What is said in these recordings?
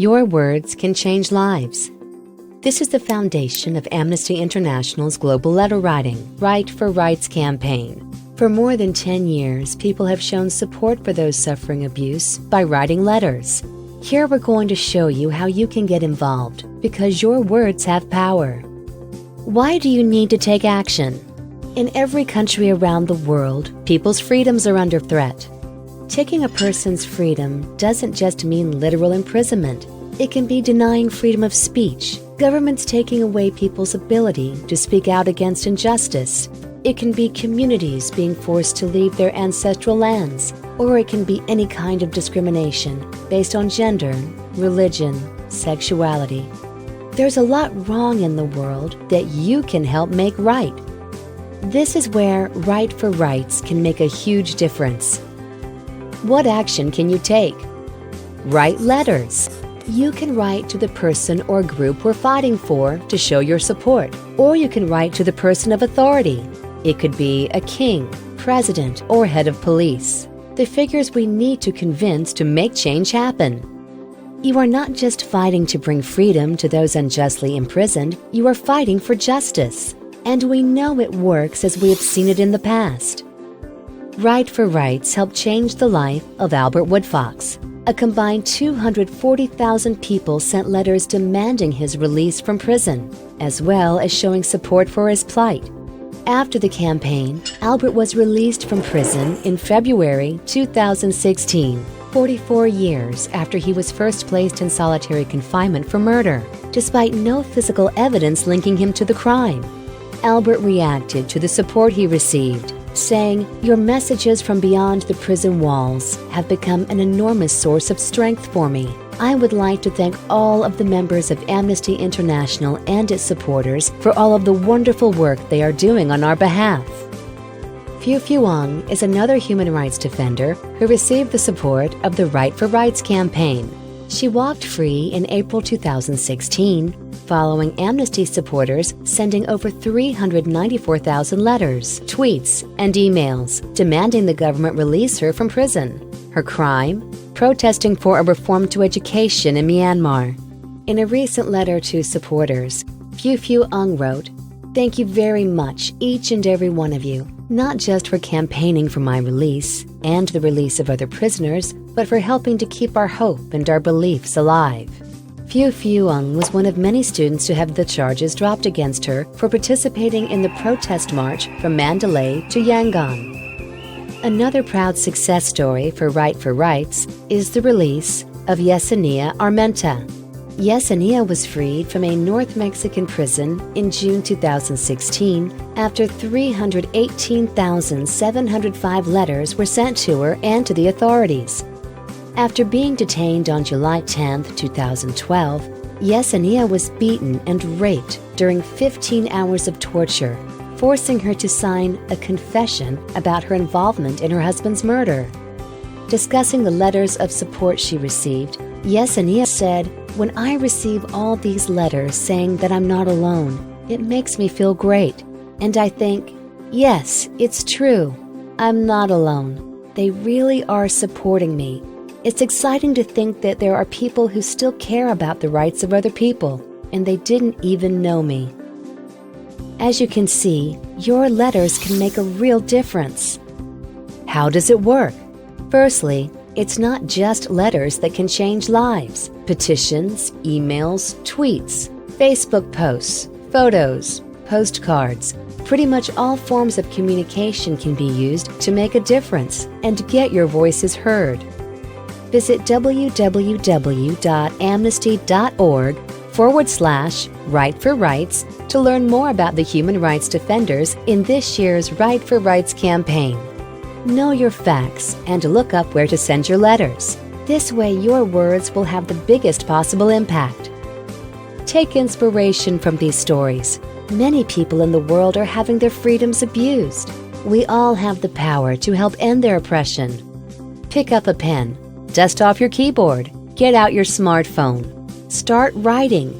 Your words can change lives. This is the foundation of Amnesty International's global letter writing, Write for Rights campaign. For more than 10 years, people have shown support for those suffering abuse by writing letters. Here we're going to show you how you can get involved, because your words have power. Why do you need to take action? In every country around the world, people's freedoms are under threat. Taking a person's freedom doesn't just mean literal imprisonment. It can be denying freedom of speech, governments taking away people's ability to speak out against injustice. It can be communities being forced to leave their ancestral lands, or it can be any kind of discrimination based on gender, religion, sexuality. There's a lot wrong in the world that you can help make right. This is where Write for Rights can make a huge difference. What action can you take? Write letters. You can write to the person or group we're fighting for to show your support, or you can write to the person of authority. It could be a king, president, or head of police. The figures we need to convince to make change happen. You are not just fighting to bring freedom to those unjustly imprisoned, you are fighting for justice. And we know it works as we have seen it in the past. Write for Rights helped change the life of Albert Woodfox. A combined 240,000 people sent letters demanding his release from prison, as well as showing support for his plight. After the campaign, Albert was released from prison in February 2016, 44 years after he was first placed in solitary confinement for murder, despite no physical evidence linking him to the crime. Albert reacted to the support he received, saying, "Your messages from beyond the prison walls have become an enormous source of strength for me. I would like to thank all of the members of Amnesty International and its supporters for all of the wonderful work they are doing on our behalf." Phu Phuong is another human rights defender who received the support of the Write for Rights campaign. She walked free in April 2016, following Amnesty supporters sending over 394,000 letters, tweets, and emails demanding the government release her from prison. Her crime? Protesting for a reform to education in Myanmar. In a recent letter to supporters, Phu Phuong wrote, "Thank you very much, each and every one of you, not just for campaigning for my release and the release of other prisoners, but for helping to keep our hope and our beliefs alive." Phu Phuong was one of many students to have the charges dropped against her for participating in the protest march from Mandalay to Yangon. Another proud success story for Write for Rights is the release of Yesenia Armenta. Yesenia was freed from a North Mexican prison in June 2016 after 318,705 letters were sent to her and to the authorities. After being detained on July 10, 2012, Yesenia was beaten and raped during 15 hours of torture, forcing her to sign a confession about her involvement in her husband's murder. Discussing the letters of support she received, Yesenia said, "When I receive all these letters saying that I'm not alone, it makes me feel great. And I think, yes, it's true. I'm not alone. They really are supporting me. It's exciting to think that there are people who still care about the rights of other people, and they didn't even know me." As you can see, your letters can make a real difference. How does it work? Firstly, it's not just letters that can change lives. Petitions, emails, tweets, Facebook posts, photos, postcards. Pretty much all forms of communication can be used to make a difference and get your voices heard. Visit www.amnesty.org/Write for Rights to learn more about the human rights defenders in this year's Write for Rights campaign. Know your facts and look up where to send your letters. This way your words will have the biggest possible impact. Take inspiration from these stories. Many people in the world are having their freedoms abused. We all have the power to help end their oppression. Pick up a pen. Dust off your keyboard. Get out your smartphone. Start writing,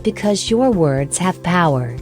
because your words have power.